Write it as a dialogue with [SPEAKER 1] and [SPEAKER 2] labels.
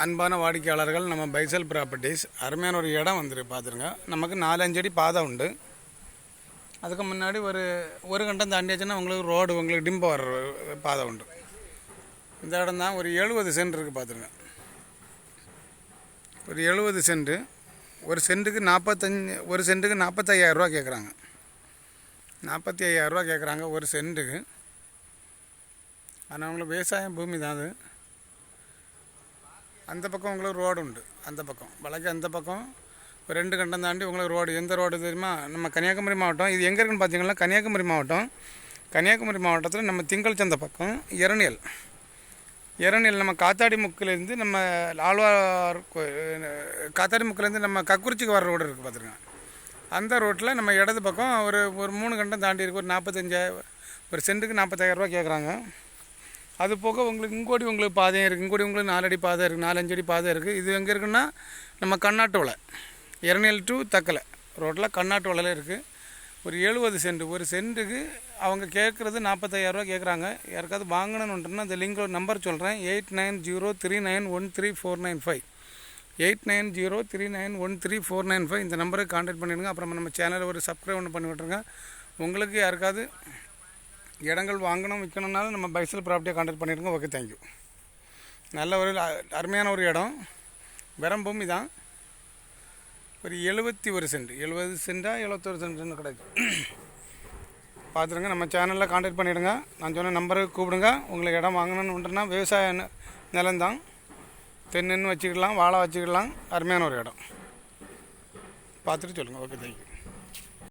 [SPEAKER 1] அன்பான வாடிக்கையாளர்கள், நம்ம பைசல் ப்ராப்பர்ட்டிஸ் அருமையான ஒரு இடம் வந்துருக்கு பார்த்துருங்க. நமக்கு 4-5 அடி பாதை உண்டு. அதுக்கு முன்னாடி ஒரு கண்டம் தாண்டியாச்சுன்னா உங்களுக்கு ரோடு, உங்களுக்கு டிம்போ வர பாதை உண்டு. இந்த இடம் தான் ஒரு 70 சென்ட் இருக்குது பார்த்துருங்க. ஒரு 70 சென்ட்டு. ஒரு சென்ட்டுக்கு 45,000 ரூபா கேட்குறாங்க. 45,000 ரூபா கேட்குறாங்க ஒரு சென்ட்டுக்கு. ஆனால் உங்களுக்கு விவசாயம் பூமி தான் அது. அந்த பக்கம் உங்களுக்கு ரோடு உண்டு. அந்த பக்கம் வழக்கு அந்த பக்கம் ஒரு 2 கண்டம் தாண்டி உங்களுக்கு ரோடு. எந்த ரோடு தெரியுமா? நம்ம கன்னியாகுமரி மாவட்டம். இது எங்கே இருக்குன்னு பார்த்தீங்கன்னா கன்னியாகுமரி மாவட்டம். கன்னியாகுமரி மாவட்டத்தில் நம்ம திங்கள் சந்தை பக்கம் இரணியல் நம்ம காத்தாடி முக்கிலேருந்து நம்ம ஆழ்வார் காத்தாடி முக்கிலேருந்து நம்ம கக்குறிச்சிக்கு வர ரோடு இருக்குது பார்த்துருங்க. அந்த ரோட்டில் நம்ம இடது பக்கம் ஒரு 3 கண்டம் தாண்டி இருக்குது. ஒரு 45,000 ஒரு சென்ட்டுக்கு 45,000 ரூபா கேட்குறாங்க. அது போக உங்களுக்கு இங்கோடி உங்களுக்கு பாதையும் இருக்குது. இங்கோடி உங்களுக்கு 4 அடி பாதை இருக்குது, 4-5 அடி பாதை இருக்குது. இது எங்கே இருக்குன்னா நம்ம கண்ணாட்டு வலை, இரணியல் டு தக்கலை ரோட்டில் கண்ணாட்டு வலையில் இருக்குது. ஒரு 70 சென்ட். ஒரு சென்ட்டுக்கு அவங்க கேட்குறது 45,000 ரூபா கேட்குறாங்க. யாருக்காவது வாங்கணுன்னுட்டுனா அந்த லிங்கோட நம்பர் சொல்கிறேன். 8903913495 8903913495 இந்த நம்பருக்கு கான்டாக்ட் பண்ணிவிடுங்க. அப்புறம் நம்ம சேனலை ஒரு சப்ஸ்கிரைப் ஒன்று பண்ணி விட்ருங்க. உங்களுக்கு யாருக்காவது இடங்கள் வாங்கணும் விற்கணுன்னாலும் நம்ம பைசல் ப்ராப்பர்ட்டியை கான்டாக்ட் பண்ணிடுங்க. Okay, thank you. நல்ல ஒரு அருமையான ஒரு இடம். வெறும் பூமி தான். ஒரு 71 சென்ட். 70 சென்ட்டா 71 சென்ட்னு கிடைக்கும். பார்த்துருங்க. நம்ம சேனலில் கான்டாக்ட் பண்ணிவிடுங்க. நான் சொன்ன நம்பருக்கு கூப்பிடுங்க. உங்களுக்கு இடம் வாங்கணுன்னுனா விவசாய நிலம்தான். தென்னுன்னு வச்சுக்கலாம், வாழை வச்சுக்கலாம். அருமையான ஒரு இடம். பார்த்துட்டு சொல்லுங்கள். Okay, thank you.